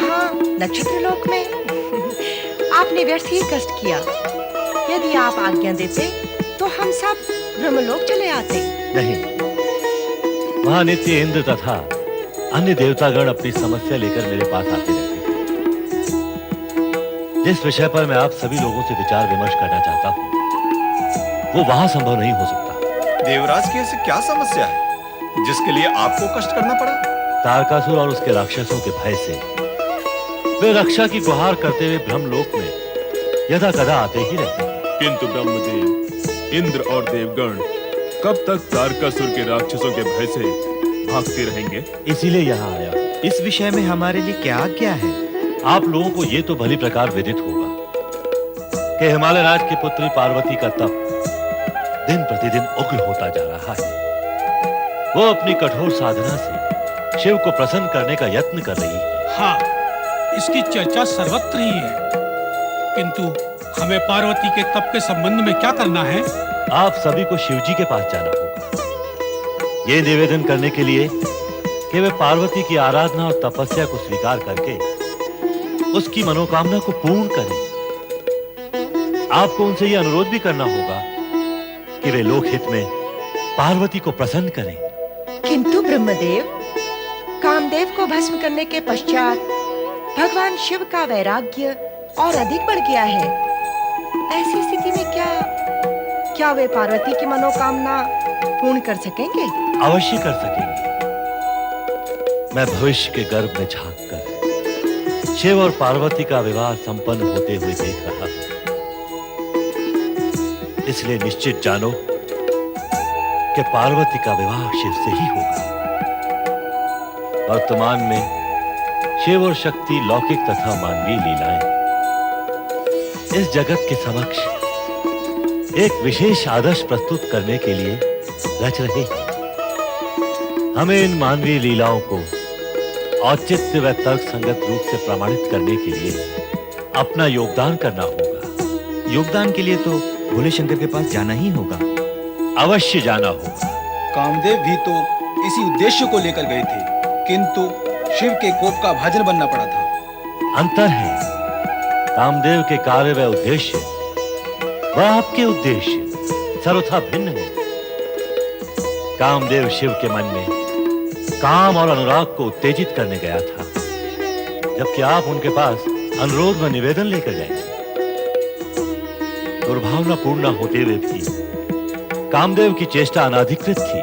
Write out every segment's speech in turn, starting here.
यहाँ नक्षत्र लोक में आपने व्यर्थ ही कष्ट किया। यदि आप आज्ञा देते तो हम सब ब्रह्मलोक चले आते। नहीं, वहां नित्य इंद्र तथा अन्य देवतागण अपनी समस्या लेकर मेरे पास आते रहते हैं। जिस विषय पर मैं आप सभी लोगों से विचार विमर्श करना चाहता हूं, वो वहां संभव नहीं हो सकता। देवराज की ऐसी क्या समस्या है जिसके लिए आपको कष्ट करना पड़ा? तारकासुर और उसके राक्षसों के भय से वे रक्षा की गुहार करते हुए ब्रह्मलोक में यदा कदा आते ही रहते हैं। किंतु ब्रह्मदेव, इंद्र और देवगण कब तक तारकासुर के राक्षसों के भय से भागते रहेंगे? इसीलिए यहाँ आया। इस विषय में हमारे लिए क्या आज्ञा है? आप लोगों को ये तो भली प्रकार विदित होगा कि हिमालय राज की पुत्री पार्वती का तप दिन प्रतिदिन उग्र होता जा रहा है। वो अपनी कठोर साधना से शिव को प्रसन्न करने का यत्न कर रही है। हाँ, इसकी चर्चा सर्वत्र ही है, किंतु हमें पार्वती के तप के संबंध में क्या करना है? आप सभी को शिव जी के पास जाना होगा, ये निवेदन करने के लिए कि वे पार्वती की आराधना और तपस्या को स्वीकार करके उसकी मनोकामना को पूर्ण करें। आपको उनसे यह अनुरोध भी करना होगा कि वे लोकहित में पार्वती को प्रसन्न करें। किंतु ब्रह्मदेव, कामदेव को भस्म करने के पश्चात भगवान शिव का वैराग्य और अधिक बढ़ गया है। ऐसी स्थिति में क्या वे पार्वती की मनोकामना पूर्ण कर सकेंगे? अवश्य कर सकेंगे। मैं भविष्य के गर्भ में झांक कर शिव और पार्वती का विवाह संपन्न होते हुए देख रहा हूं, इसलिए निश्चित जानो कि पार्वती का विवाह शिव से ही होगा। वर्तमान में शिव और शक्ति लौकिक तथा मानवीय लीलाएं इस जगत के समक्ष एक विशेष आदर्श प्रस्तुत करने के लिए रच रहे हैं। हमें इन मानवीय लीलाओं को औचित्य व तर्क संगत रूप से प्रमाणित करने के लिए अपना योगदान करना होगा। योगदान के लिए तो भोले शंकर के पास जाना ही होगा। अवश्य जाना होगा। कामदेव भी तो इसी उद्देश्य को लेकर गए थे, किंतु शिव के कोप का भाजन बनना पड़ा था। अंतर है, कामदेव के कार्य व उद्देश्य वह आपके उद्देश्य सर्वथा भिन्न है। कामदेव शिव के मन में काम और अनुराग को उत्तेजित करने गया था, जबकि आप उनके पास अनुरोध व निवेदन लेकर जाएंगे। दुर्भावना पूर्ण न होते हुए भी कामदेव की चेष्टा अनाधिकृत थी।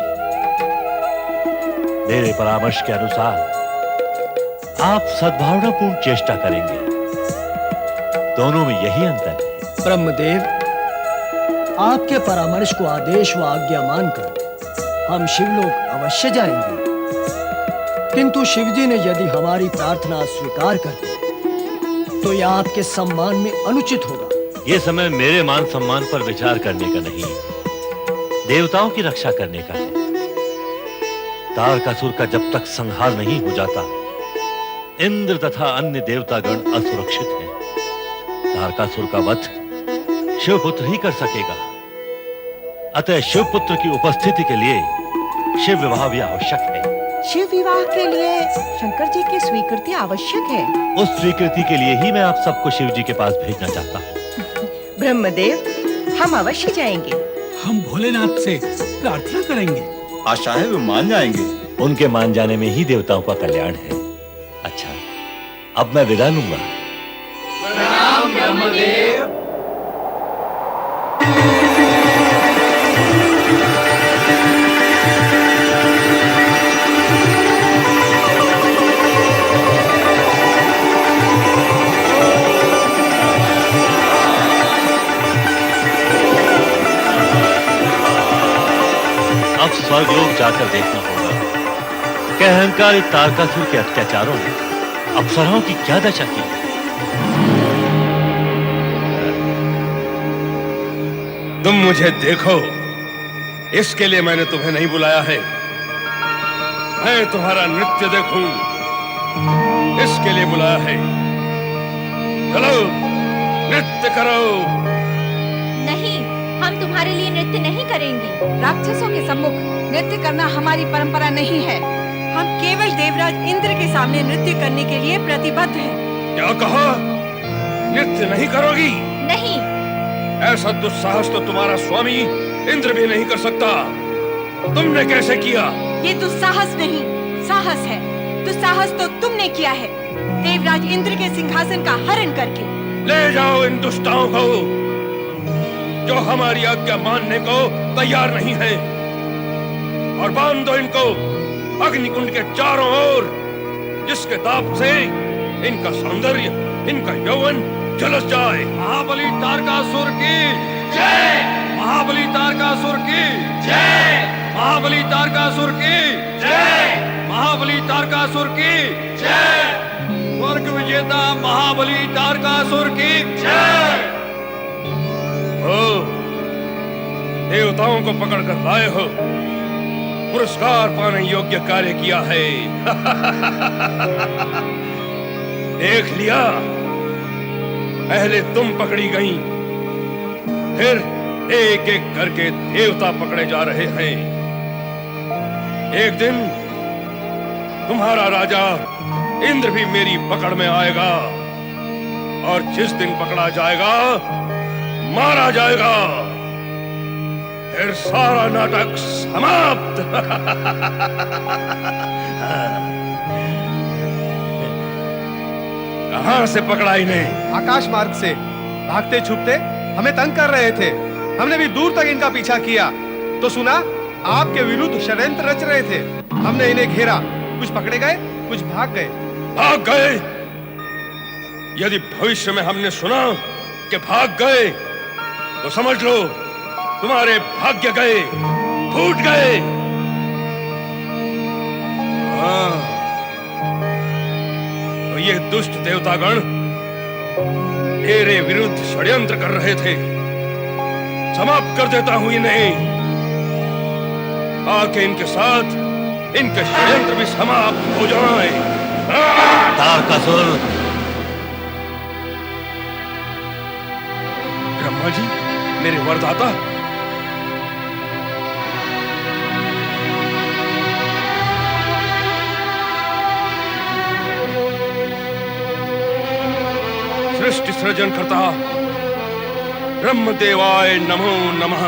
मेरे परामर्श के अनुसार आप सद्भावनापूर्ण चेष्टा करेंगे। दोनों में यही अंतर है। ब्रह्मदेव, आपके परामर्श को आदेश व आज्ञा मानकर हम शिवलोक अवश्य जाएंगे, किंतु शिवजी ने यदि हमारी प्रार्थना स्वीकार कर दी तो यह आपके सम्मान में अनुचित होगा। यह समय मेरे मान सम्मान पर विचार करने का नहीं, देवताओं की रक्षा करने का है। तारकासुर का जब तक संहार नहीं हो जाता, इंद्र तथा अन्य देवतागण असुरक्षित हैं। तारकासुर का वध शिवपुत्र ही कर सकेगा। अतः शिवपुत्र की उपस्थिति के लिए शिव विवाह भी आवश्यक है। शिव विवाह के लिए शंकर जी की स्वीकृति आवश्यक है। उस स्वीकृति के लिए ही मैं आप सबको शिव जी के पास भेजना चाहता हूँ। ब्रह्मदेव, हम अवश्य जाएंगे। हम भोलेनाथ से प्रार्थना करेंगे। आशा है वे मान जाएंगे। उनके मान जाने में ही देवताओं का कल्याण है। अच्छा, अब मैं विदा लूंगा। प्रणाम ब्रह्मदेव। अब स्वर्गलोक जाकर देखना होगा कि अहंकारी तारकासुर के अत्याचारों ने अप्सराओं की क्या दशा की। तुम मुझे देखो, इसके लिए मैंने तुम्हें नहीं बुलाया है। मैं तुम्हारा नृत्य देखूं, इसके लिए बुलाया है। चलो नृत्य करो। नहीं, हम तुम्हारे लिए नृत्य नहीं करेंगे। राक्षसों के सम्मुख नृत्य करना हमारी परंपरा नहीं है। हम केवल देवराज देवराज इंद्र के सामने नृत्य करने के लिए प्रतिबद्ध हैं। क्या कहा? नृत्य नहीं करोगी? नहीं। ऐसा दुस्साहस तो तुम्हारा स्वामी इंद्र भी नहीं कर सकता। तुमने कैसे किया? ये दुस्साहस नहीं, साहस है। दुस्साहस तो तुमने किया है, देवराज इंद्र के सिंहासन का हरण करके। ले जाओ इन दुष्टाओं को, जो हमारी आज्ञा मानने को तैयार नहीं है, और बांध दो इनको अग्निकुंड के चारों ओर, जिसके ताप से इनका सौंदर्य, इनका यौवन झलस जाए। महाबली तारकासुर की जय! महाबली तारकासुर की जय! महाबली तारकासुर की जय! महाबली तारकासुर की जय! स्वर्ग विजेता महाबली तारकासुर की जय! हो, देवताओं को पकड़कर लाए हो, पुरस्कार पाने योग्य कार्य किया है। देख लिया, पहले तुम पकड़ी गई, फिर एक एक करके देवता पकड़े जा रहे हैं। एक दिन तुम्हारा राजा इंद्र भी मेरी पकड़ में आएगा, और जिस दिन पकड़ा जाएगा, मारा जाएगा, फिर सारा नाटक समाप्त। कहां से पकड़ा इन्हें? आकाश मार्ग से भागते छुपते हमें तंग कर रहे थे। हमने भी दूर तक इनका पीछा किया तो सुना आपके विरुद्ध षड्यंत्र रच रहे थे। हमने इन्हें घेरा, कुछ पकड़े गए, कुछ भाग गए। भाग गए? यदि भविष्य में हमने सुना कि भाग गए, तो समझ लो तुम्हारे भाग्य गए, फूट गए। तो ये दुष्ट देवतागण मेरे विरुद्ध षड्यंत्र कर रहे थे। समाप्त कर देता हूं इन्हें, आके इनके साथ इनके षड्यंत्र भी समाप्त हो जाए। तारकासुर! ब्रह्मा जी, मेरे वरदाता, सृष्टि सृजन करता ब्रह्मदेवाय नमो नमः।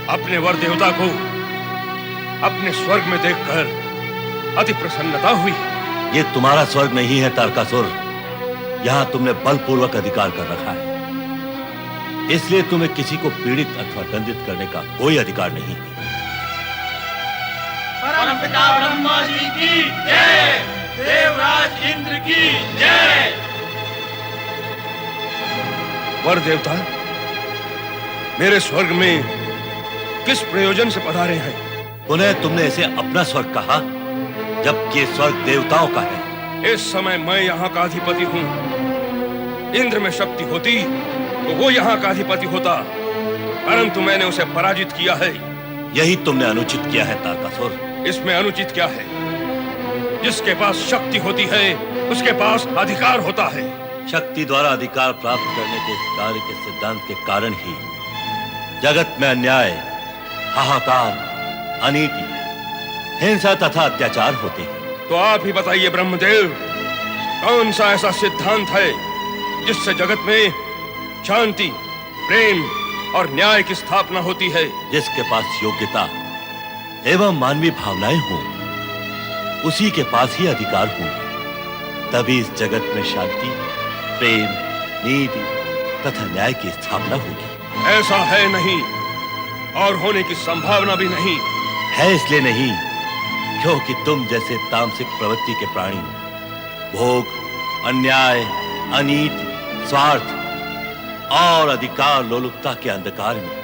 अपने वर देवता को अपने स्वर्ग में देखकर अति प्रसन्नता हुई। ये तुम्हारा स्वर्ग नहीं है तारकासुर, यहां तुमने बलपूर्वक अधिकार कर रखा है, इसलिए तुम्हें किसी को पीड़ित अथवा दंडित करने का कोई अधिकार नहीं है। परमपिता ब्रह्मा जी की जय! देवराज इंद्र की जय! वर देवता, मेरे स्वर्ग में किस प्रयोजन से पधारे हैं? पुनः तुमने इसे अपना स्वर्ग कहा, जबकि स्वर्ग देवताओं का है। इस समय मैं यहाँ का अधिपति हूँ। इंद्र में शक्ति होती तो वो यहाँ का अधिपति होता, परंतु मैंने उसे पराजित किया है। यही तुमने अनुचित किया है तारकासुर। इसमें अनुचित क्या है? जिसके पास शक्ति होती है उसके पास अधिकार होता है। शक्ति द्वारा अधिकार प्राप्त करने के इस कार्य के सिद्धांत के कारण ही जगत में अन्याय, हाहाकार, अनीति, हिंसा तथा अत्याचार होते हैं। तो आप ही बताइए ब्रह्मदेव, कौन सा ऐसा सिद्धांत है जिससे जगत में शांति, प्रेम और न्याय की स्थापना होती है? जिसके पास योग्यता एवं मानवीय भावनाएं हों, उसी के पास ही अधिकार होंगे। तभी इस जगत में शांति, प्रेम, नीति तथा न्याय की स्थापना होगी। ऐसा है नहीं, और होने की संभावना भी नहीं है। इसलिए नहीं क्योंकि तुम जैसे तामसिक प्रवृत्ति के प्राणी भोग, अन्याय, अनीति, स्वार्थ और अधिकार लोलुपता के अंधकार में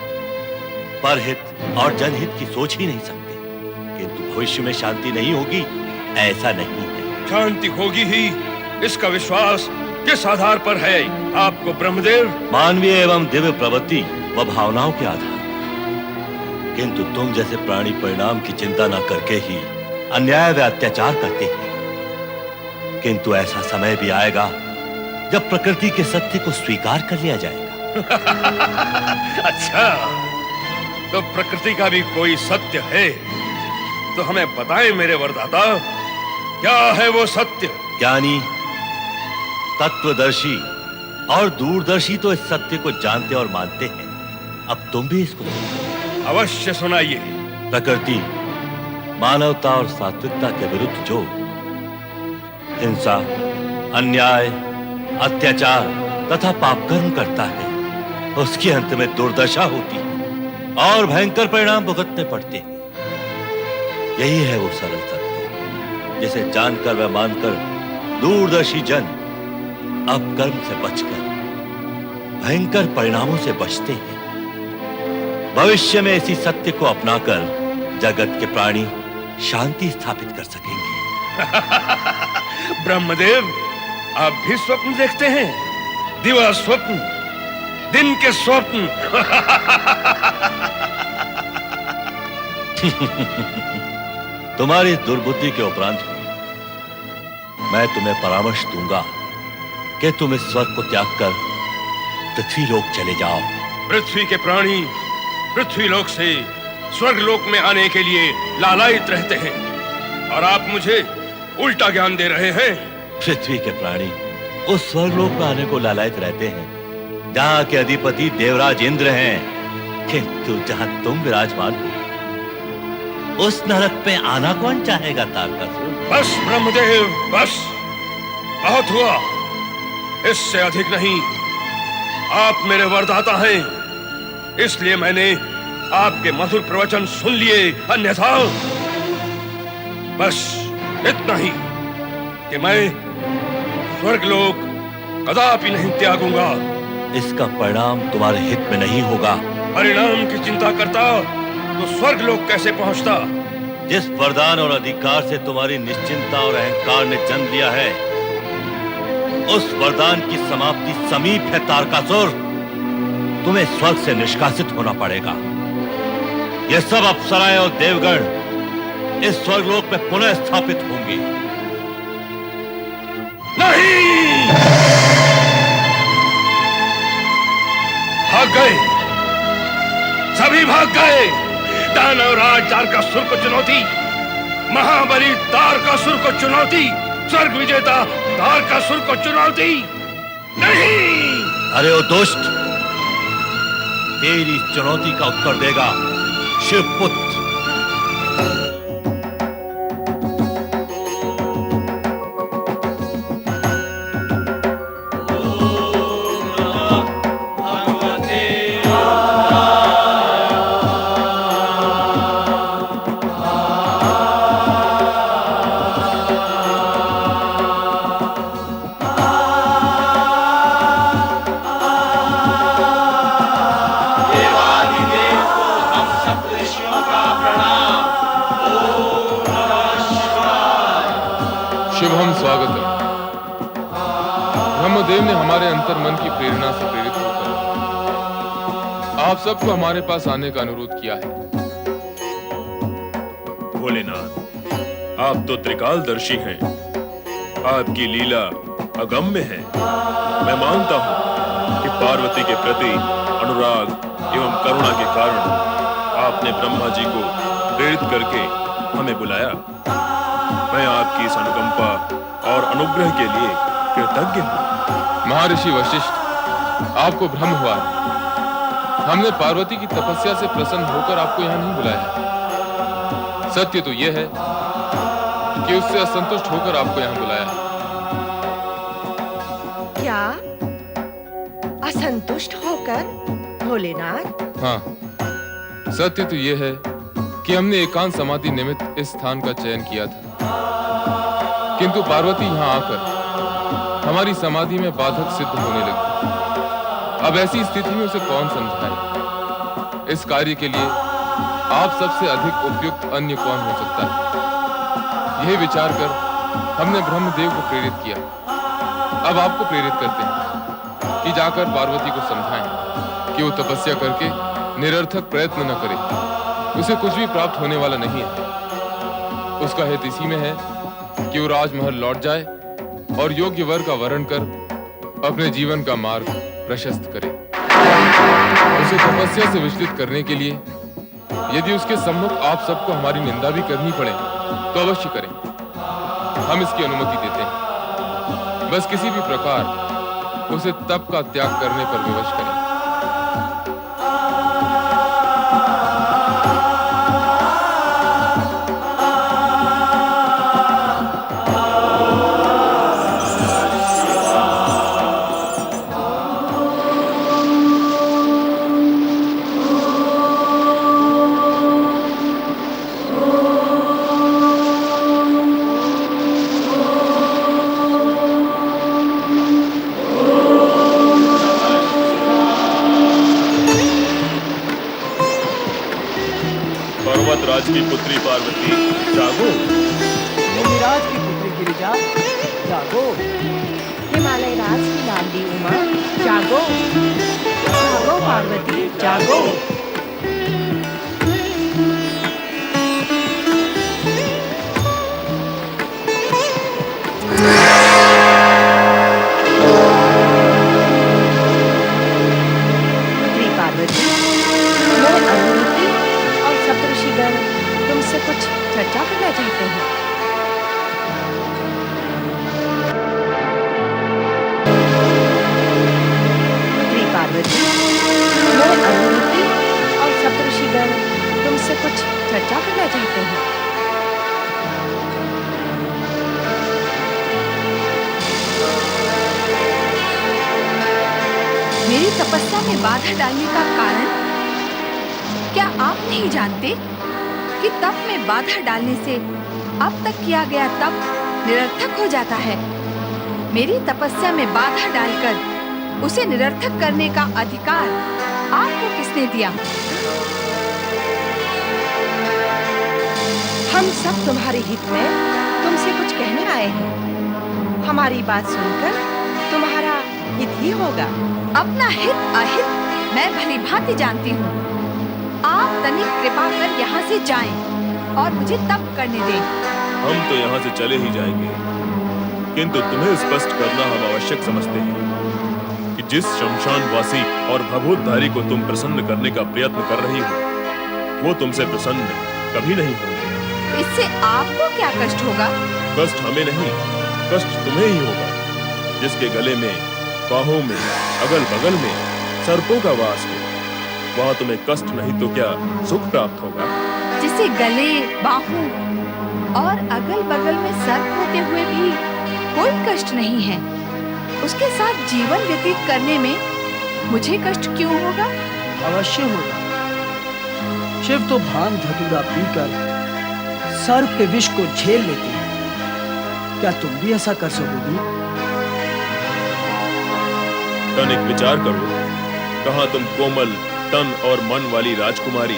परहित और जनहित की सोच ही नहीं सकते। किंतु भविष्य में शांति नहीं होगी, ऐसा नहीं है। शांति होगी ही, इसका विश्वास किस आधार पर है आपको ब्रह्मदेव? मानवीय एवं दिव्य प्रवृत्ति व भावनाओं के आधार। किंतु तुम जैसे प्राणी परिणाम की चिंता न करके ही अन्याय व अत्याचार करते हैं। किंतु ऐसा समय भी आएगा जब प्रकृति के सत्य को स्वीकार कर लिया जाएगा। अच्छा, तो प्रकृति का भी कोई सत्य है? तो हमें बताएं मेरे वरदाता, क्या है वो सत्य? ज्ञानी, तत्वदर्शी और दूरदर्शी तो इस सत्य को जानते और मानते हैं। अब तुम भी इसको सुनो। अवश्य सुनाइए। प्रकृति मानवता और सात्विकता के विरुद्ध जो हिंसा, अन्याय, अत्याचार तथा पापकर्म करता है, उसके अंत में दुर्दशा होती है और भयंकर परिणाम भुगतने पड़ते हैं। यही है वो सरल सत्य जिसे जानकर व मानकर दूरदर्शी जन अब कर्म से बचकर भयंकर परिणामों से बचते हैं। भविष्य में इसी सत्य को अपनाकर जगत के प्राणी शांति स्थापित कर सकेंगे। ब्रह्मदेव, आप भी स्वप्न देखते हैं? दिवा स्वप्न, दिन के स्वप्न। तुम्हारी दुर्बुद्धि के उपरांत मैं तुम्हें परामर्श दूंगा कि तुम इस स्वर्ग को त्याग कर पृथ्वी लोक चले जाओ। पृथ्वी के प्राणी पृथ्वी लोक से स्वर्ग लोक में आने के लिए लालायित रहते हैं और आप मुझे उल्टा ज्ञान दे रहे हैं। पृथ्वी के प्राणी उस स्वर्ग लोक में आने को लालायित रहते हैं जहाँ के अधिपति देवराज इंद्र हैं, किंतु जहाँ तुम विराजमान हो उस नरक पे आना कौन चाहेगा तारकासुर? बस ब्रह्मदेव, बस, बहुत हुआ, इससे अधिक नहीं। आप मेरे वरदाता हैं, इसलिए मैंने आपके मधुर प्रवचन सुन लिए, अन्यथा बस इतना ही कि मैं स्वर्गलोक कदापि नहीं त्यागूंगा। इसका परिणाम तुम्हारे हित में नहीं होगा। परिणाम की चिंता करता तो स्वर्गलोक कैसे पहुंचता? जिस वरदान और अधिकार से तुम्हारी निश्चिंता और अहंकार ने जन्म लिया है, उस वरदान की समाप्ति समीप है तारकासुर। तुम्हें स्वर्ग से निष्कासित होना पड़ेगा। ये सब अप्सराएं और देवगण इस स्वर्गलोक में पुनः स्थापित होंगे। नहीं! भाग गए, सभी भाग गए। दानवराज तारकासुर को चुनौती, महाबली तारकासुर को चुनौती, स्वर्ग विजेता तारकासुर को चुनौती। नहीं! अरे ओ दुष्ट, तेरी चुनौती का उत्तर देगा शिवपुत्र। शुभम स्वागतम। ब्रह्मदेव ने हमारे अंतर मन की प्रेरणा से प्रेरित होकर आप सबको हमारे पास आने का अनुरोध किया है। भोलेनाथ, आप तो त्रिकालदर्शी हैं, आपकी लीला अगम्य है। मैं मानता हूं कि पार्वती के प्रति अनुराग एवं करुणा के कारण आपने ब्रह्मा जी को प्रेरित करके हमें बुलाया। मैं आपकी इस अनुकंपा और अनुग्रह के लिए कृतज्ञ हूं। महर्षि वशिष्ठ, आपको भ्रम हुआ है। हमने पार्वती की तपस्या से प्रसन्न होकर आपको यहाँ नहीं बुलाया। सत्य तो यह है कि उससे असंतुष्ट होकर आपको यहाँ बुलाया है। क्या असंतुष्ट होकर, भोलेनाथ? हाँ, सत्य तो यह है कि हमने एकांत समाधि निमित्त इस स्थान का चयन किया था, किंतु पार्वती यहाँ आकर हमारी समाधि में बाधक सिद्ध होने लगी। अब ऐसी स्थिति में उसे कौन समझाए? इस कार्य के लिए आप सबसे अधिक उपयुक्त अन्य कौन हो सकता है? यही विचार कर हमने ब्रह्मदेव को प्रेरित किया। अब आपको प्रेरित करते हैं कि जाकर पार्वती को समझाएं कि वो तपस्या करके निरर्थक प्रयत्न न करे। उसे कुछ भी प्राप्त होने वाला नहीं है। उसका हित इसी में है कि वो राजमहल लौट जाए और योग्य वर का वरण कर अपने जीवन का मार्ग प्रशस्त करे। उसे तपस्या से विचलित करने के लिए यदि उसके सम्मुख आप सबको हमारी निंदा भी करनी पड़े तो अवश्य करें, हम इसकी अनुमति देते हैं। बस किसी भी प्रकार उसे तप का त्याग करने पर विवश करें। पर्वतराज की पुत्री पार्वती, जागो। नंदीराज की पुत्री गिरिजा, जागो। हिमालय राज की लाडली उमा, जागो। जागो पार्वती, जागो। पुत्री पार्वती, मैं अरुंधति और सप्तऋषिगण तुमसे कुछ चर्चा करना चाहते हैं। पुत्री पार्वती, मैं अरुंधति और सप्तऋषिगण तुमसे कुछ चर्चा करना चाहते हैं। मेरी तपस्या में बाधा डालने का कारण क्या आप नहीं जानते कि तप में बाधा डालने से अब तक किया गया तप निरर्थक हो जाता है। मेरी तपस्या में बाधा डालकर उसे निरर्थक करने का अधिकार आपको किसने दिया? हम सब तुम्हारे हित में तुमसे कुछ कहने आए हैं। हमारी बात सुनकर तुम्हारा हित ही होगा। अपना हित अहित मैं भली भांति जानती हूँ। आप तनिक कृपा कर यहाँ से जाएं और मुझे तप करने दें। हम तो यहाँ से चले ही जाएंगे, किंतु तुम्हें स्पष्ट करना हम आवश्यक समझते हैं कि जिस शमशानवासी और भभूतधारी को तुम प्रसन्न करने का प्रयत्न कर रही हो, वो तुमसे प्रसन्न कभी नहीं होंगे। इससे आपको क्या कष्ट होगा? कष्ट हमें नहीं, कष्ट तुम्हें ही होगा। जिसके गले में, बाहों में, अगल बगल में सर्पों का वास हो, वहाँ तुम्हें कष्ट नहीं तो क्या सुख प्राप्त होगा। जिसे गले, बाहों और अगल बगल में सर्प होते हुए भी कोई कष्ट नहीं है, उसके साथ जीवन व्यतीत करने में मुझे कष्ट क्यों होगा? अवश्य होगा। शिव तो भांग धतूरा पीकर सर्प के विष को झेल लेते हैं। क्या तुम भी ऐसा कर सकोगी? तनिक विचार करो, कहाँ तुम कोमल तन और मन वाली राजकुमारी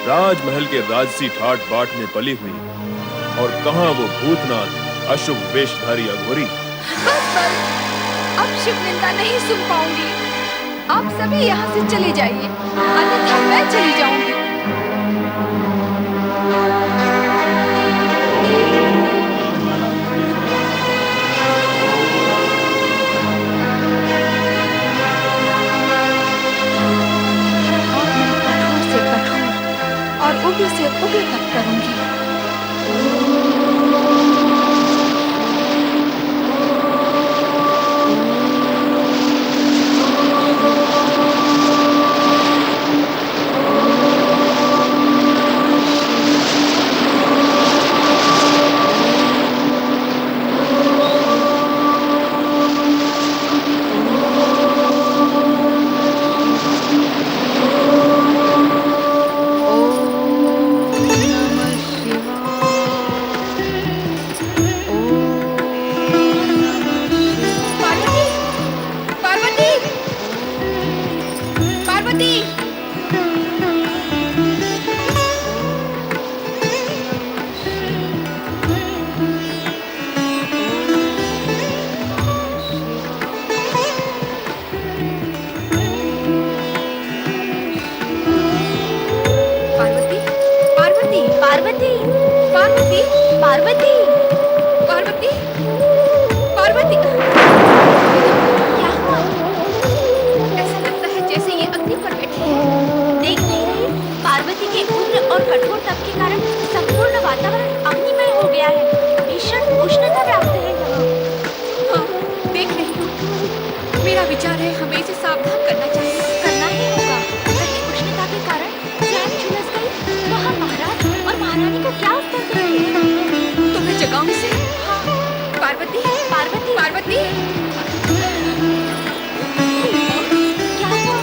राजमहल के राजसी ठाट बाट में पली हुई, और कहाँ वो भूतनाथ अशुभ वेशधारी अघोरी। बस बस, अब शिव निंदा नहीं सुन पाऊंगी। आप सभी यहाँ से चले जाइए, अन्यथा मैं चली जाऊंगी। और उग्र से उग्र तप करूंगी। के और कठोर तप के कारण संपूर्ण वातावरण अग्निमय हो गया है। भीषण उष्णता व्याप्त है यहाँ। हाँ, देख रही हूँ। मेरा विचार है हमें इसे सावधान करना चाहिए। करना ही होगा। कहीं उष्णता के कारण चैन झुलस गई तो हम महाराज और महारानी को क्या उत्तर देंगे? तो मैं जगाऊं इसे? हाँ। पार्वती, पार्वती, पार्वती। क्या हुआ?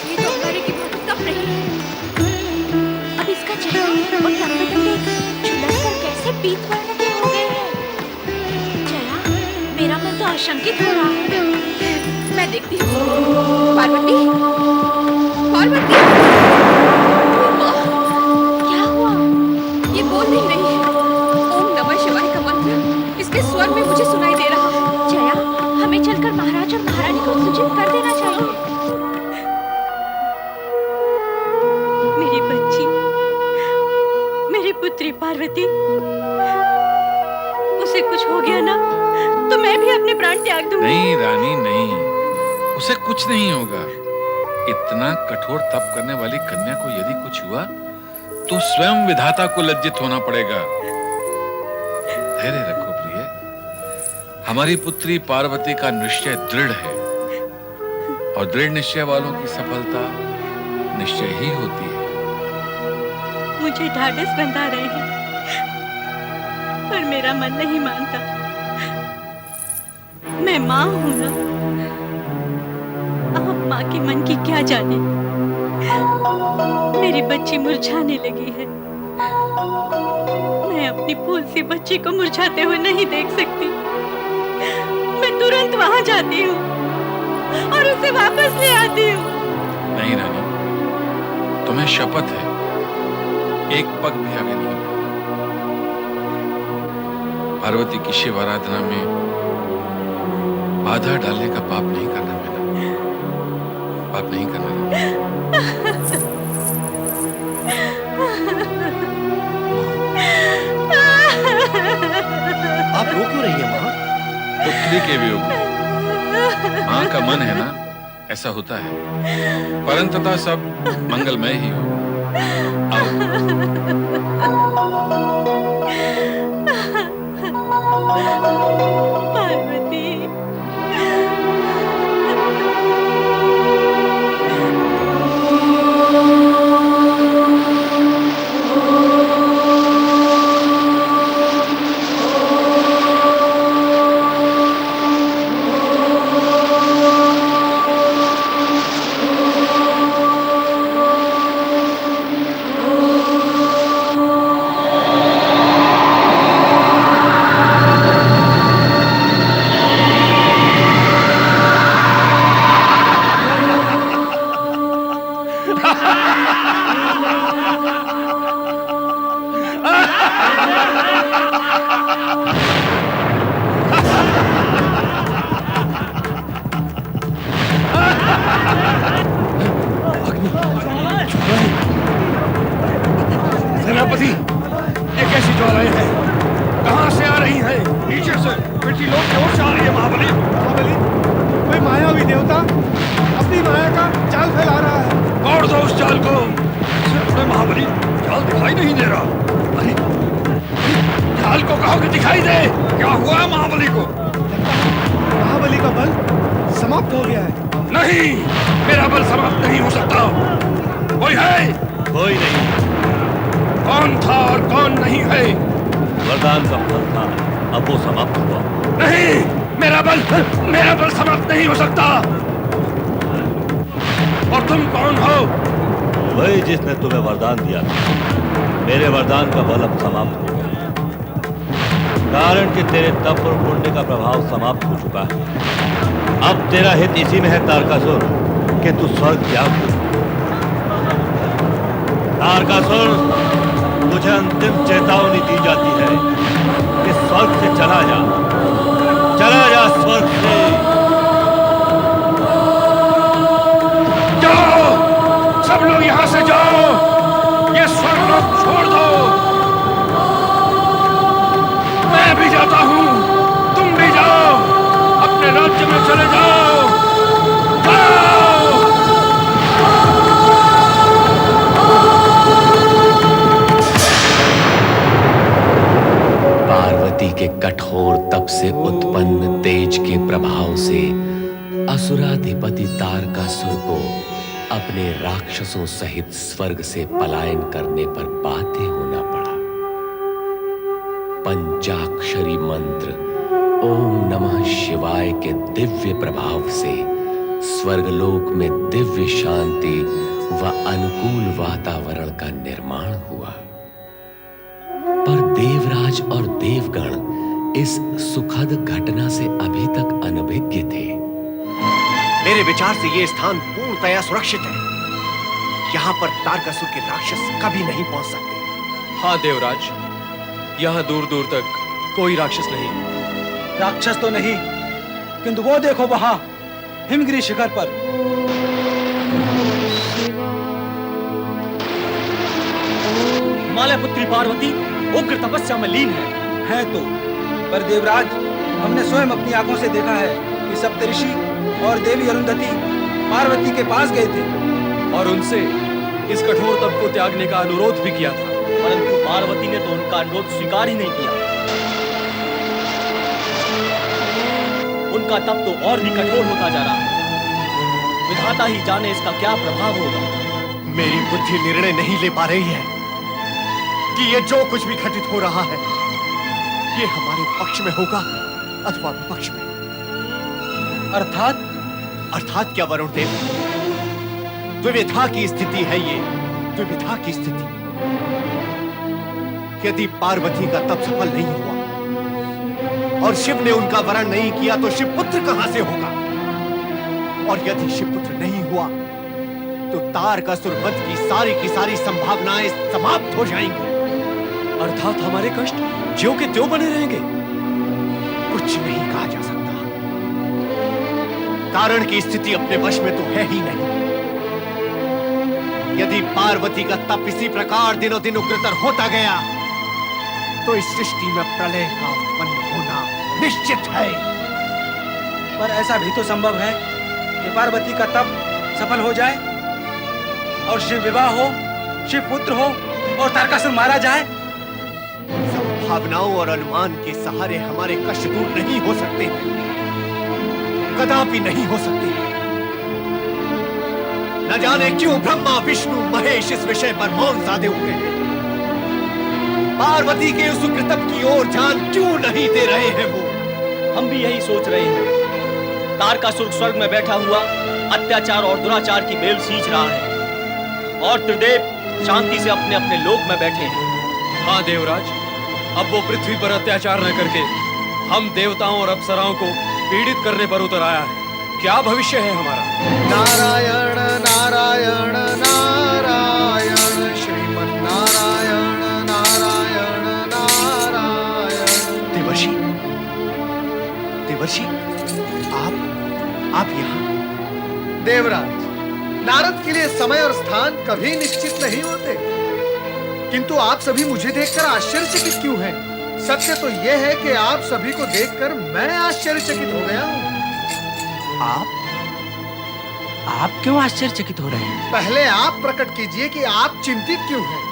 ये तो अंगारे की भांति तप रही है। अब इसका चेहरा और तन देख झुलस कर कैसे पीत वर्ण के हो गए हैं। जया, मेरा मन तो आशंकित हो रहा है। मैं देखती हूँ। पार्वती, पार्वती। क्या हुआ? ये बोल नहीं रही है। ओम नमः शिवाय का मंत्र इसके स्वर में मुझे सुनाई दे रहा है। जया, हमें चलकर महाराज और महारानी को सूचित कर देना चाहिए। मेरी बच्ची, मेरी पुत्री पार्वती, उसे कुछ हो गया ना तो मैं भी अपने प्राण त्याग दूंगी। नहीं रानी नहीं, उसे कुछ नहीं होगा। इतना कठोर तप करने वाली कन्या को यदि कुछ हुआ तो स्वयं विधाता को लज्जित होना पड़ेगा। धैर्य रखो प्रिय, हमारी पुत्री पार्वती का निश्चय दृढ़ है और दृढ़ निश्चय वालों की सफलता निश्चय ही होती है। मुझे ढाढ़स बंधा रहे हैं पर मेरा मन नहीं मानता। मैं माँ हूं ना, अब माँ के मन की क्या जाने। मेरी बच्ची मुरझाने लगी है। मैं अपनी फूल सी बच्ची को मुरझाते हुए नहीं देख सकती। मैं तुरंत वहां जाती हूँ और उसे वापस ले आती हूँ। नहीं रानी, तुम्हें शपथ है एक पग भी आगे नहीं। पार्वती की शिव आराधना में बाधा डालने का पाप नहीं करना मेरा, पाप नहीं करना। आप रो क्यों रही है माँ? पुत्री के वियोग में माँ का मन है ना, ऐसा होता है। परंततः सब मंगलमय ही होगा। पार्वती, सेनापति, ये कैसी ज्वालाएं हैं? कहां से आ रही हैं? नीचे से मिट्टी लोग की ओर से आ रही है। महाबली, महाबली, कोई मायावी देवता अपनी माया का जाल फैला रहा है। तोड़ दो उस जाल को। महाबली, जाल दिखाई नहीं दे रहा। अरे, जाल को कहो कि दिखाई दे। क्या हुआ महाबली को? महाबली का बल समाप्त हो गया है। नहीं, मेरा बल समाप्त नहीं हो सकता। कोई है? कोई नहीं। कौन था और कौन नहीं है? वरदान का फल था, अब वो समाप्त हुआ। नहीं, मेरा बल समाप्त नहीं हो सकता। और तुम कौन हो? वही जिसने तुम्हें वरदान दिया था। मेरे वरदान का बल अब समाप्त हो गया, कारण कि तेरे तप और पुण्य का प्रभाव समाप्त हो चुका है। अब तेरा हित इसी में है तारकासुर कि तू स्वर्ग त्याग दे। तारकासुर, तुझे अंतिम चेतावनी दी जाती है कि स्वर्ग से चला जा स्वर्ग से। जाओ, सब लोग यहां से जाओ। ये स्वर्ग लोक छोड़ दो। मैं भी जाता हूं, तुम भी जाओ, अपने राज्य में चले जाओ। जाओ। अपने राक्षसों सहित स्वर्ग से पलायन करने पर बाध्य होना पड़ा। पंचाक्षरी मंत्र ओम नमः शिवाय के दिव्य प्रभाव से स्वर्गलोक में दिव्य शांति व अनुकूल वातावरण का निर्माण हुआ। पर देवराज और देवगण इस सुखद घटना से अभी तक अनभिज्ञ थे। मेरे विचार से यह स्थान पूर्णतया सुरक्षित है। यहाँ पर तारकासुर के राक्षस कभी नहीं पहुंच सकते। हाँ देवराज, यहाँ दूर दूर तक कोई राक्षस नहीं। राक्षस तो नहीं, किंतु वो देखो वहां हिमगिरी शिखर पर हिमालय पुत्री पार्वती उग्र तपस्या में लीन है तो पर देवराज, हमने स्वयं अपनी आंखों से देखा है कि सप्तऋषि और देवी अरुंधति पार्वती के पास गए थे और उनसे इस कठोर तप को त्यागने का अनुरोध भी किया था, परंतु पार्वती ने तो उनका अनुरोध स्वीकार ही नहीं किया। उनका तप तो और भी कठोर होता जा रहा है। विधाता ही जाने इसका क्या प्रभाव होगा। मेरी बुद्धि निर्णय नहीं ले पा रही है कि ये जो कुछ भी घटित हो रहा है ये हमारे पक्ष में होगा अथवा विपक्ष में। अर्थात क्या वरुण देव? द्विविधा की स्थिति है ये, द्विविधा की स्थिति। यदि पार्वती का तप सफल नहीं हुआ और शिव ने उनका वरण नहीं किया तो शिवपुत्र कहां से होगा? और यदि शिवपुत्र नहीं हुआ तो तारकासुर वध की सारी संभावनाएं समाप्त हो जाएंगी। अर्थात हमारे कष्ट ज्यों के त्यों बने रहेंगे। कुछ नहीं कहा जा सकता। कारण की स्थिति अपने वश में तो है ही नहीं। यदि पार्वती का तप इसी प्रकार दिनों दिन उग्रतर होता गया तो इस सृष्टि में प्रलय का उत्पन्न होना निश्चित है। पर ऐसा भी तो संभव है कि पार्वती का तप सफल हो जाए और शिव विवाह हो, शिव पुत्र हो और तारकासुर मारा जाए। संभावनाओं और अनुमान के सहारे हमारे कष्ट दूर नहीं हो सकते, कदापि नहीं हो सकते। न जाने क्यों ब्रह्मा विष्णु महेश इस विषय पर मौन साधे हुए हैं। पार्वती के उस उग्र तप की ओर ध्यान क्यों नहीं दे रहे हैं वो? हम भी यही सोच रहे हैं। तारकासुर स्वर्ग में बैठा हुआ अत्याचार और दुराचार की बेल सींच रहा है और त्रिदेव शांति से अपने अपने लोक में बैठे हैं। हाँ देवराज, अब वो पृथ्वी पर अत्याचार न करके हम देवताओं और अप्सराओं को पीड़ित करने पर उतर आया है। क्या भविष्य है हमारा? नारायण नारायण नारायण श्रीमन्नारायण नारायण नारायण। देवर्षि, देवर्षि, आप यहाँ? देवराज, नारद के लिए समय और स्थान कभी निश्चित नहीं होते, किंतु आप सभी मुझे देखकर आश्चर्यचकित क्यों हैं? सत्य तो यह है कि आप सभी को देखकर मैं आश्चर्यचकित हो गया हूँ। आप क्यों आश्चर्यचकित हो रहे हैं? पहले आप प्रकट कीजिए कि आप चिंतित क्यों हैं?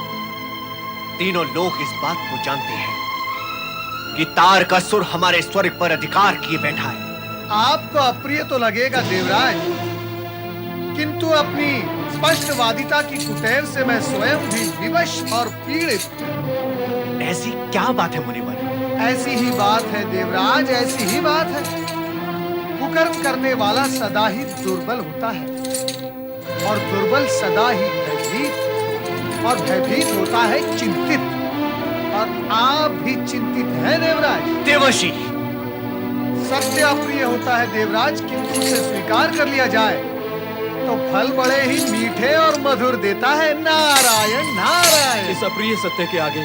तीनों लोग इस बात को जानते हैं कि तारकासुर हमारे स्वर्ग पर अधिकार किए बैठा है। आपको अप्रिय तो लगेगा देवराज, किंतु अपनी स्पष्टवादिता की कुटेव से मैं स्वयं भी विवश और पीड़ित। ऐसी क्या बात है मुनिवर? ऐसी ही बात है देवराज, ऐसी ही बात है। कुकर्म करने वाला सदा ही दुर्बल होता है और दुर्बल सदा ही भयभीत और भयभीत होता है चिंतित। और आप भी चिंतित हैं देवराज। देवर्षि, सत्य अप्रिय होता है देवराज, किंतु उसे स्वीकार कर लिया जाए तो फल बड़े ही मीठे और मधुर देता है। नारायण नारायण। इस अप्रिय सत्य के आगे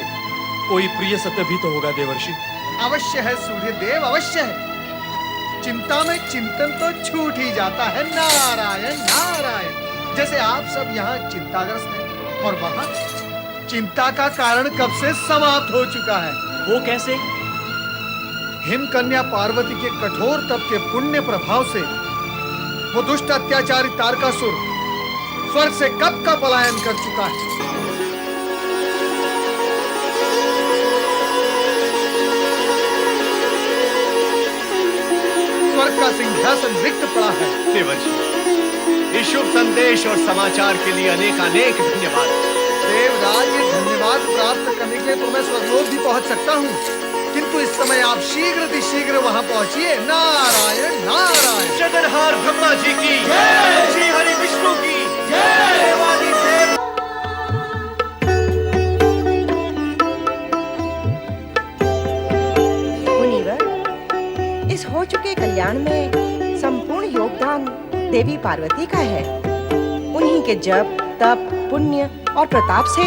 कोई प्रिय सत्य भी तो होगा देवर्षि। अवश्य है सूर्यदेव, अवश्य है। चिंता में चिंतन तो छूट ही जाता है। नारायण नारायण। जैसे आप सब यहाँ चिंताग्रस्त हैं और वहाँ चिंता का कारण कब से समाप्त हो चुका है। वो कैसे? हिमकन्या पार्वती के कठोर तप के पुण्य प्रभाव से वो दुष्ट अत्याचारी तारकासुर स्वर्ग से कब का पलायन कर चुका है। स्वर्ग का सिंहासन रिक्त पड़ा है। देवर्षि, इस शुभ संदेश और समाचार के लिए अनेकानेक धन्यवाद। देवराज, ये धन्यवाद प्राप्त करने के लिए तो मैं स्वर्गलोक भी पहुंच सकता हूँ, किंतु इस समय आप शीघ्र वहां पहुंचिए। नारायण नारायण। जगन्हार ब्रह्मा जी की जय, श्री हरि विष्णु की जय, देवादिदेव। मुनिवर, इस हो चुके कल्याण में संपूर्ण योगदान देवी पार्वती का है। उन्हीं के जप, तप, पुण्य और प्रताप से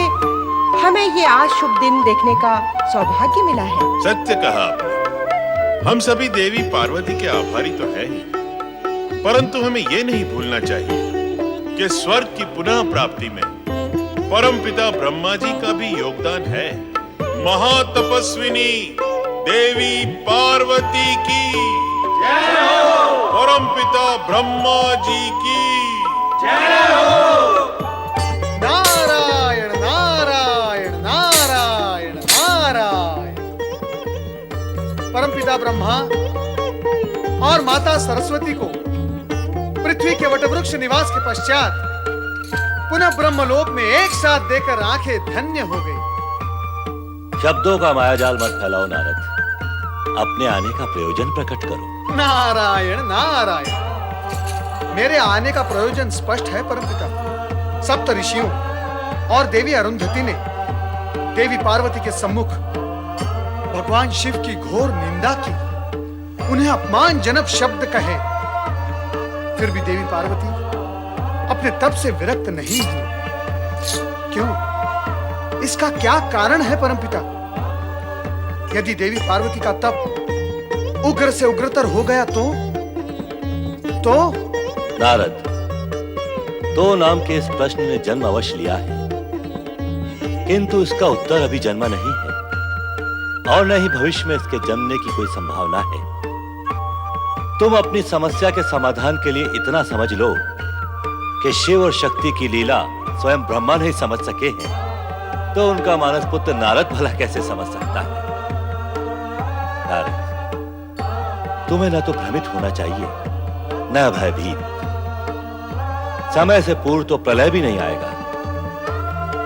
हमें ये आज शुभ दिन देखने का सौभाग्य मिला है। सत्य कहा आपने। हम सभी देवी पार्वती के आभारी तो हैं ही, परंतु हमें ये नहीं भूलना चाहिए कि स्वर्ग की पुनः प्राप्ति में परमपिता ब्रह्मा जी का भी योगदान है। महातपस्विनी देवी पार्वती की जय हो, परमपिता ब्रह्मा जी की जय हो। नारायण नारायण नारायण नारायण। परमपिता ब्रह्मा और माता सरस्वती को पृथ्वी के वटवृक्ष निवास के पश्चात पुनः ब्रह्मलोक में एक साथ देकर आंखें धन्य हो गई। शब्दों का मायाजाल मत फैलाओ नारद, अपने आने का प्रयोजन प्रकट करो। नारायण नारायण। मेरे आने का प्रयोजन स्पष्ट है परमपिता। सप्त ऋषियों और देवी अरुंधति ने देवी पार्वती के सम्मुख भगवान शिव की घोर निंदा की, उन्हें अपमानजनक शब्द कहे, फिर भी देवी पार्वती अपने तप से विरक्त नहीं हुई। क्यों? इसका क्या कारण है परमपिता? यदि देवी पार्वती का तप उग्र से उग्रतर हो गया तो नारद, तो नाम के इस प्रश्न ने जन्म अवश्य लिया है, किंतु इसका उत्तर अभी जन्मा नहीं है और न ही भविष्य में इसके जन्मने की कोई संभावना है। तुम अपनी समस्या के समाधान के लिए इतना समझ लो कि शिव और शक्ति की लीला स्वयं ब्रह्मा नहीं समझ सके हैं, तो उनका मानस पुत्र नारद भला कैसे समझ सकता है? नारद, तुम्हें न तो भ्रमित होना चाहिए न भयभीत। समय से पूर्व तो प्रलय भी नहीं आएगा,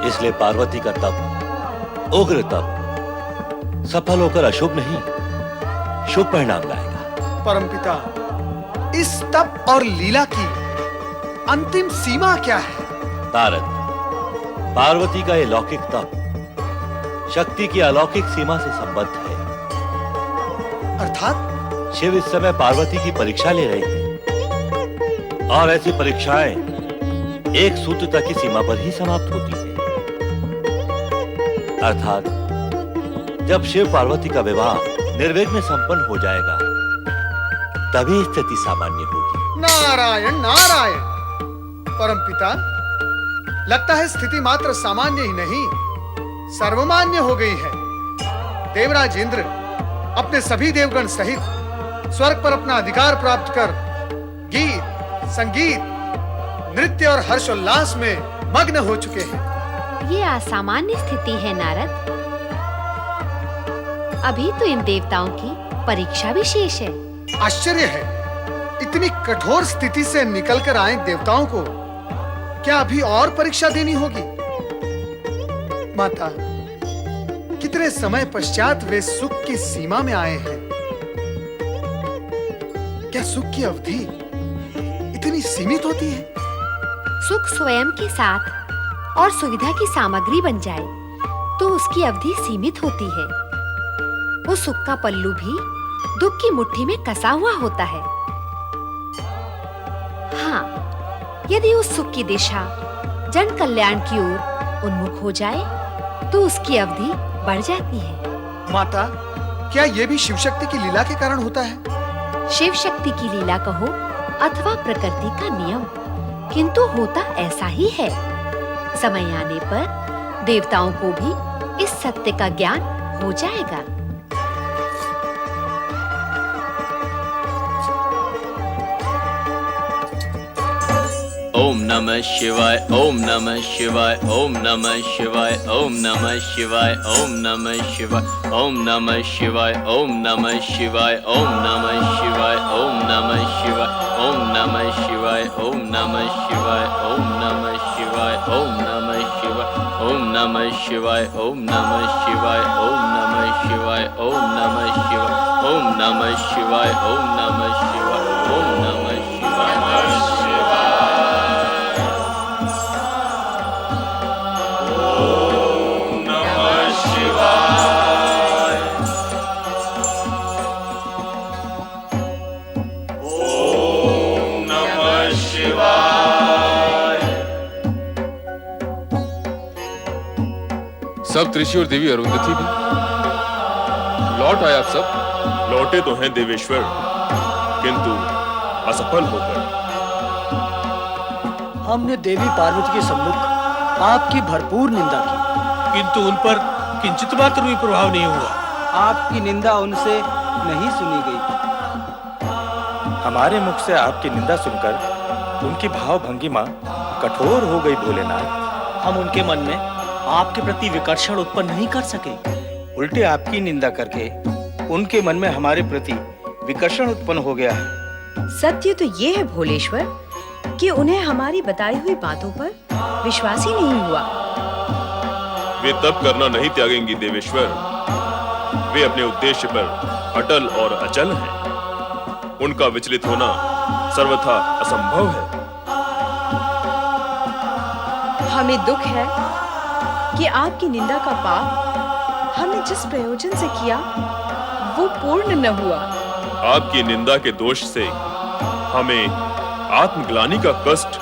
इसलिए पार्वती का तप, उग्र तप सफल होकर अशुभ नहीं शुभ परिणाम लाएगा। परमपिता, इस तप और लीला की अंतिम सीमा क्या है? नारद, पार्वती का यह लौकिक तप शक्ति की अलौकिक सीमा से संबद्ध है। अर्थात? शिव इस समय पार्वती की परीक्षा ले रहे हैं और ऐसी परीक्षाएं एक सूत्र तक की सीमा पर ही समाप्त होती है। अर्थात जब शिव पार्वती का विवाह निर्विघ्न संपन्न हो जाएगा, तभी स्थिति सामान्य होगी। नारायण नारायण। परमपिता, लगता है स्थिति मात्र सामान्य ही नहीं सर्वमान्य हो गई है। देवराज इंद्र अपने सभी देवगण सहित स्वर्ग पर अपना अधिकार प्राप्त कर गीत, संगीत, नृत्य और हर्षोल्लास में मग्न हो चुके हैं। ये असामान्य स्थिति है नारद। अभी तो इन देवताओं की परीक्षा भी शेष है। आश्चर्य है, इतनी कठोर स्थिति से निकलकर आए देवताओं को क्या अभी और परीक्षा देनी होगी? माता, कितने समय पश्चात वे सुख की सीमा में आए हैं। क्या सुख की अवधि इतनी सीमित होती है? सुख स्वयं के साथ और सुविधा की सामग्री बन जाए तो उसकी अवधि सीमित होती है। उस सुख का पल्लू भी दुख की मुट्ठी में कसा हुआ होता है। हाँ, यदि उस सुख की दिशा जन कल्याण की ओर उन्मुख हो जाए तो उसकी अवधि बढ़ जाती है। माता, क्या यह भी शिव शक्ति की लीला के कारण होता है? शिव शक्ति की लीला कहो अथवा प्रकृति का नियम, किंतु होता ऐसा ही है। समय आने पर देवताओं को भी इस सत्य का ज्ञान हो जाएगा। ओम नमः शिवाय, ओम नमः शिवाय, ओम नमः शिवाय, ओम नमः शिवाय, ओम नमः शिवाय, ओम नमः शिवाय, ओम नमः शिवाय, ओम नमः शिवाय, ओम नमः शिवाय, ओम नमः शिवाय ओम नमः शिवाय ओम नमः शिवाय ओम नमः शिवाय ओम नमः शिवाय ओम नमः शिवाय ओम नमः शिवाय ओम नमः शिवाय ओम नमः शिवाय ओम नमः शिवाय ओम नमः शिवाय सब ऋषि और देवी अरुंधति भी लौट आए। आप सब लौटे तो हैं देवेश्वर, किंतु असफल होकर। हमने देवी पार्वती के सम्मुख आपकी भरपूर निंदा की, किंतु उन पर किंचित मात्र भी प्रभाव नहीं हुआ। आपकी निंदा उनसे नहीं सुनी गई। हमारे मुख से आपकी निंदा सुनकर उनकी भाव भंगिमा कठोर हो गई भोलेनाथ। हम उनके मन में आपके प्रति विकर्षण उत्पन्न नहीं कर सके। उल्टे आपकी निंदा करके उनके मन में हमारे प्रति विकर्षण उत्पन्न हो गया है। सत्य तो ये है भोलेश्वर कि उन्हें हमारी बताई हुई बातों पर विश्वास ही नहीं हुआ। वे तप करना नहीं त्यागेंगी देवेश्वर। वे अपने उद्देश्य पर अटल और अचल हैं। उनका विचलित होना सर्वथा असंभव है। हमें दुख है कि आपकी निंदा का पाप हमने जिस प्रयोजन से किया वो पूर्ण न हुआ। आपकी निंदा के दोष से हमें आत्मग्लानि का कष्ट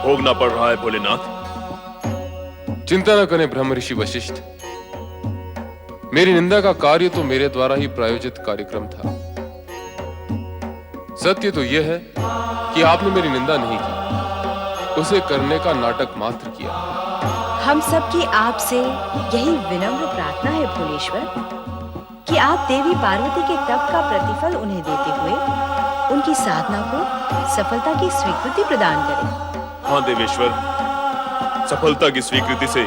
भोगना पड़ रहा है भोलेनाथ। चिंता न करें ब्रह्म ऋषि वशिष्ठ। मेरी निंदा का कार्य तो मेरे द्वारा ही प्रायोजित कार्यक्रम था। सत्य तो यह है कि आपने मेरी निंदा नहीं की, उसे करने का नाटक मात्र किया। हम सबकी आपसे यही विनम्र प्रार्थना है भोलेश्वर कि आप देवी पार्वती के तप का प्रतिफल उन्हें देते हुए उनकी साधना को सफलता की स्वीकृति प्रदान करें। हाँ देवेश्वर, सफलता की स्वीकृति से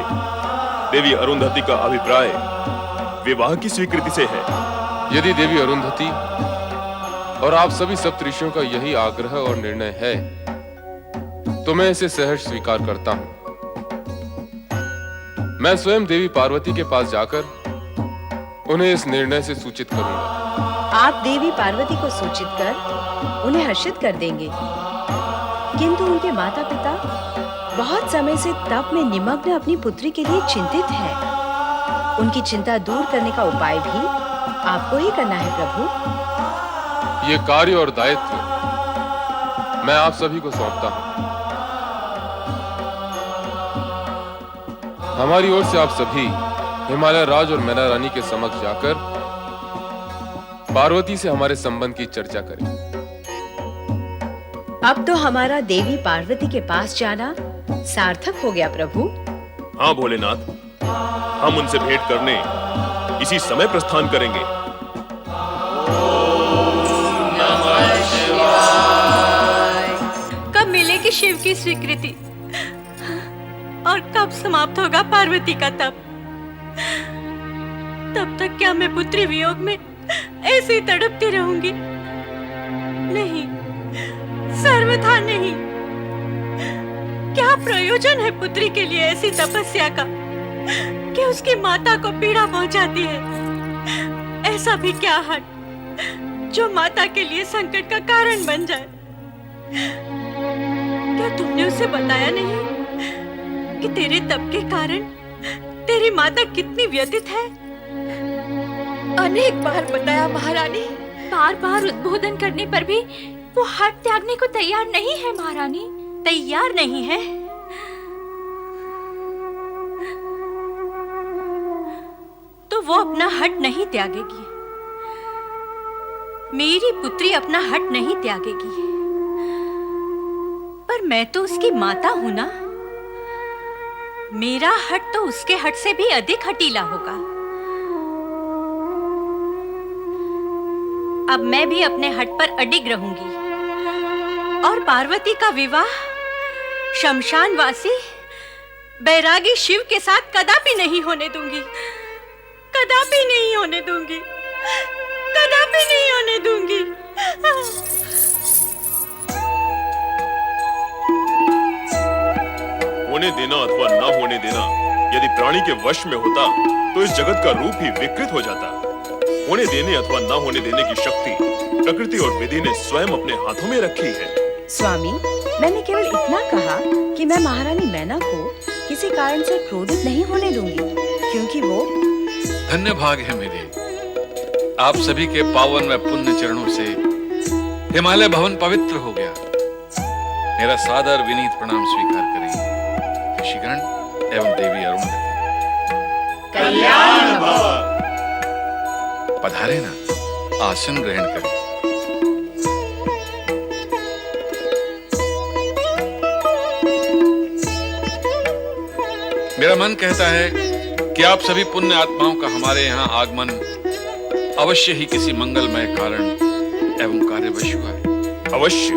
देवी अरुंधति का अभिप्राय विवाह की स्वीकृति से है। यदि देवी अरुंधति और आप सभी सप्तऋषियों का यही आग्रह और निर्णय है तो मैं इसे सहर्ष स्वीकार करता हूं। मैं स्वयं देवी पार्वती के पास जाकर उन्हें इस निर्णय से सूचित करूंगा। आप देवी पार्वती को सूचित कर उन्हें हर्षित कर देंगे, किंतु उनके माता पिता बहुत समय से तप में निमग्न अपनी पुत्री के लिए चिंतित हैं। उनकी चिंता दूर करने का उपाय भी आपको ही करना है प्रभु। ये कार्य और दायित्व मैं आप सभी को सौंपता हूं। हमारी ओर से आप सभी हिमालय राज और मैना रानी के समक्ष जाकर पार्वती से हमारे संबंध की चर्चा करें। अब तो हमारा देवी पार्वती के पास जाना सार्थक हो गया प्रभु। हाँ भोलेनाथ, हम उनसे भेंट करने इसी समय प्रस्थान करेंगे। कब मिलेगी शिव की स्वीकृति और कब समाप्त होगा पार्वती का तप? तब तक क्या मैं पुत्री वियोग में ऐसे ही तड़पती रहूंगी? नहीं, सर्वथा नहीं। क्या प्रयोजन है पुत्री के लिए ऐसी तपस्या का कि उसकी माता को पीड़ा पहुंचाती है? ऐसा भी क्या हट जो माता के लिए संकट का कारण बन जाए? क्या तुमने उसे बताया नहीं कि तेरे तप के कारण तेरी माता कितनी व्यथित है? अनेक बार बताया महारानी। बार बार उद्बोधन करने पर भी वो हट त्यागने को तैयार नहीं है महारानी। तैयार नहीं है? तो वो अपना हट नहीं त्यागेगी। मेरी पुत्री अपना हट नहीं त्यागेगी, पर मैं तो उसकी माता हूं ना। मेरा हट तो उसके हट से भी अधिक हटीला होगा। अब मैं भी अपने हट पर अडिग रहूंगी और पार्वती का विवाह शमशानवासी बैरागी शिव के साथ कदापि नहीं होने दूंगी। कदापि नहीं होने दूंगी। कदापि नहीं होने दूंगी। होने देना अथवा न होने देना यदि प्राणी के वश में होता तो इस जगत का रूप ही विकृत हो जाता। होने देने अथवा न होने देने की शक्ति प्रकृति और विधि ने स्वयं अपने हाथों में रखी है। स्वामी, मैंने केवल इतना कहा कि मैं महारानी मैना को किसी कारण से क्रोधित नहीं होने दूंगी, क्योंकि वो धन्य भाग है मेरे, आप सभी के पावन व पुण्य चरणों से हिमालय भवन पवित्र हो गया। मेरा सादर विनीत प्रणाम स्वीकार करें ऋषिगण एवं देवी अरुणधति। कल्याण भव। पधारे ना, आसन ग्रहण करें। मेरा मन कहता है कि आप सभी पुण्य आत्माओं का हमारे यहाँ आगमन अवश्य ही किसी मंगलमय कारण एवं कार्यवश हुआ है। अवश्य,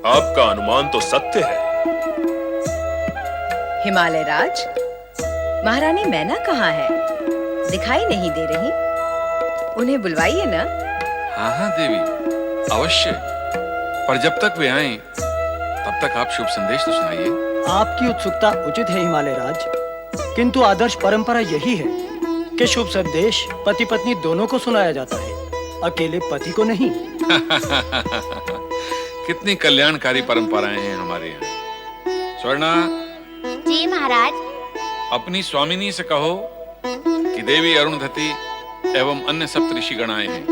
आपका अनुमान तो सत्य है। हिमालय राज, महारानी मैना कहाँ है? दिखाई नहीं दे रही। उन्हें बुलवाइए ना। हाँ हाँ देवी, अवश्य, पर जब तक वे आएं, तब तक आप शुभ संदेश तो सुनाइए। आपकी उत्सुकता उचित है हिमालय राज, किंतु आदर्श परंपरा यही है कि शुभ संदेश पति पत्नी दोनों को सुनाया जाता है, अकेले पति को नहीं। कितनी कल्याणकारी परंपराएं हैं हमारे यहाँ। स्वर्णा। जी महाराज। अपनी स्वामिनी से कहो कि देवी अरुणधति एवं अन्य सप्त ऋषिगण आए हैं,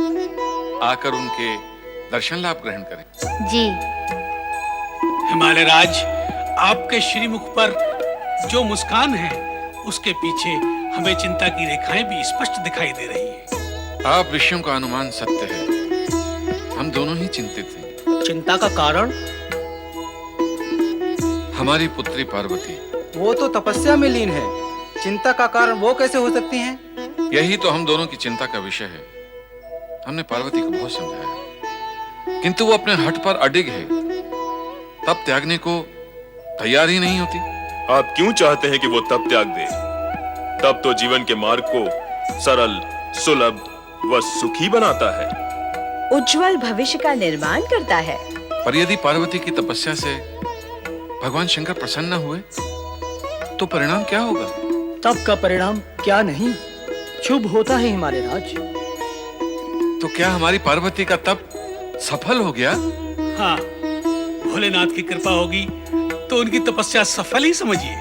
आकर उनके दर्शन लाभ ग्रहण करें। जी। हिमालय राज, आपके श्रीमुख पर जो मुस्कान है, उसके पीछे हमें चिंता की रेखाएं भी स्पष्ट दिखाई दे रही हैं। आप विषयों का अनुमान सत्य है, हम दोनों ही चिंतित हैं। चिंता का कारण? हमारी पुत्री पार्वती। वो तो तपस्या में लीन है, चिंता का कारण वो कैसे हो सकती हैं? यही तो हम दोनों की चिंता का विषय है। हमने पार्वती को बहुत समझाया, किंतु वो अपने हठ पर अडिग है, तप त्यागने को तैयार ही नहीं होती। आप क्यों चाहते हैं कि वो तप त्याग दे? तप तो जीवन के मार्ग को सरल, सुलभ व सुखी बनाता है, उज्जवल भविष्य का निर्माण करता है। पर यदि पार्वती की तपस्या से भगवान शंकर प्रसन्न हुए तो परिणाम क्या होगा? तप का परिणाम क्या नहीं शुभ होता है हिमालय राज। तो क्या हमारी पार्वती का तप सफल हो गया? हाँ, भोलेनाथ की कृपा होगी तो उनकी तपस्या सफल ही समझिए।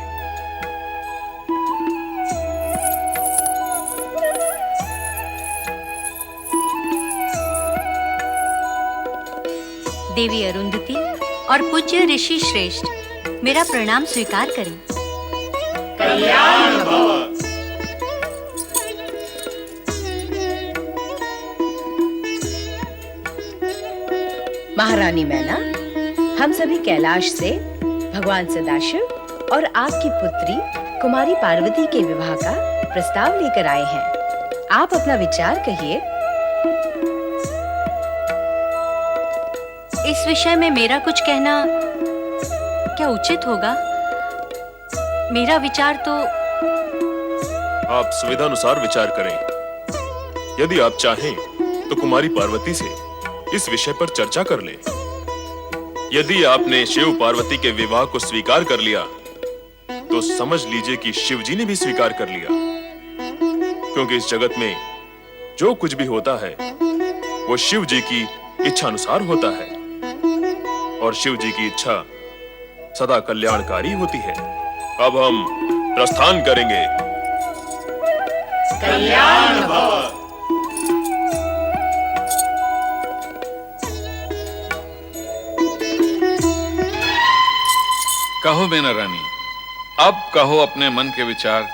देवी अरुंधति और पूज्य ऋषि श्रेष्ठ, मेरा प्रणाम स्वीकार करें। कल्याण भव। महारानी मैना, हम सभी कैलाश से भगवान सदाशिव और आपकी पुत्री कुमारी पार्वती के विवाह का प्रस्ताव लेकर आए हैं। आप अपना विचार कहिए। इस विषय में मेरा कुछ कहना क्या उचित होगा? मेरा विचार तो आप सुविधानुसार विचार करें। यदि आप चाहें तो कुमारी पार्वती से इस विषय पर चर्चा कर लें। यदि आपने शिव पार्वती के विवाह को स्वीकार कर लिया तो समझ लीजिए कि शिव जी ने भी स्वीकार कर लिया, क्योंकि इस जगत में जो कुछ भी होता है वो शिव जी की इच्छा अनुसार होता है, और शिव जी की इच्छा सदा कल्याणकारी होती है। अब हम प्रस्थान करेंगे। कल्याण भव। कहो मैना रानी, अब कहो अपने मन के विचार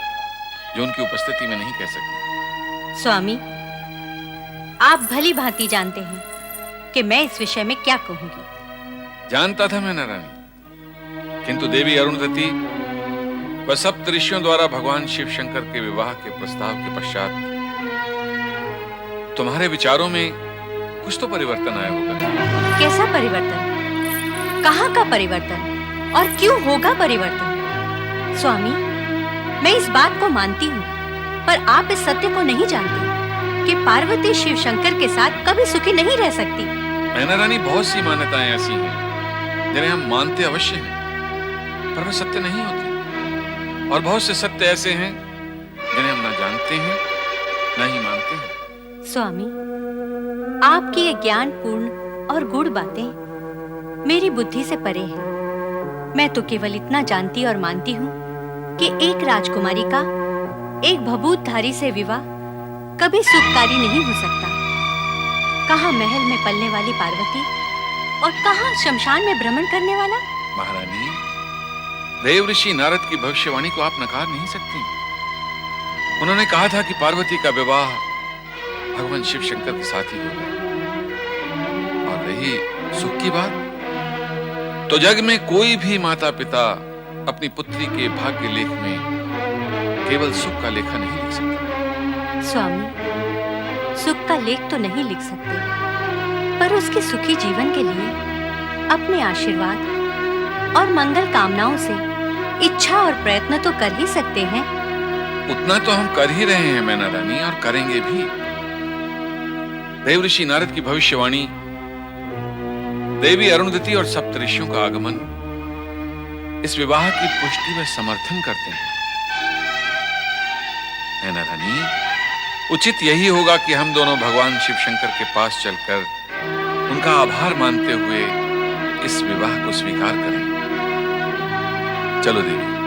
जो उनकी उपस्थिति में नहीं कह सकी। स्वामी, आप भली भांति जानते हैं कि मैं इस विषय में क्या कहूंगी। जानता था मैना रानी, किंतु देवी अरुणधति व सप्त ऋषियों द्वारा भगवान शिव शंकर के विवाह के प्रस्ताव के पश्चात तुम्हारे विचारों में कुछ तो परिवर्तन आया होगा। कैसा परिवर्तन? कहाँ का परिवर्तन? और क्यों होगा परिवर्तन? स्वामी, मैं इस बात को मानती हूँ, पर आप इस सत्य को नहीं जानते कि पार्वती शिव शंकर के साथ कभी सुखी नहीं रह सकती। मैना रानी, बहुत सी मान्यताएं ऐसी हैं जिन्हें हम मानते अवश्य हैं, भर में सत्य नहीं होते, और बहुत से सत्य ऐसे हैं जिन्हें हम न जानते हैं न ही मानते हैं। स्वामी, आपकी ये ज्ञानपूर्ण और गूढ़ बातें मेरी बुद्धि से परे हैं। मैं तो केवल इतना जानती और मानती हूँ कि एक राजकुमारी का एक भभूतधारी से विवाह कभी सुखकारी नहीं हो सकता। कहाँ महल में पलने वाली पार्वती और कहाँ शमशान में भ्रमण करने वाला। महारानी, देव ऋषि नारद की भविष्यवाणी को आप नकार नहीं सकती। उन्होंने कहा था कि पार्वती का विवाह भगवान शिव शंकर के साथ ही होगा। और रही सुख की बात, तो जग में कोई भी माता पिता अपनी पुत्री के भाग्य लेख में केवल सुख का लेखा नहीं लिख सकता। स्वामी, सुख का लेख तो नहीं लिख सकते, पर उसके सुखी जीवन के लिए अपने आशीर्वाद और मंगल कामनाओं से इच्छा और प्रयत्न तो कर ही सकते हैं। उतना तो हम कर ही रहे हैं मैना रानी, और करेंगे भी। देव ऋषि नारद की भविष्यवाणी, देवी अरुंधति और सप्तऋषियों का आगमन इस विवाह की पुष्टि व समर्थन करते हैं। मैना रानी, उचित यही होगा कि हम दोनों भगवान शिव शंकर के पास चलकर उनका आभार मानते हुए इस विवाह को स्वीकार करें। चलो देवी।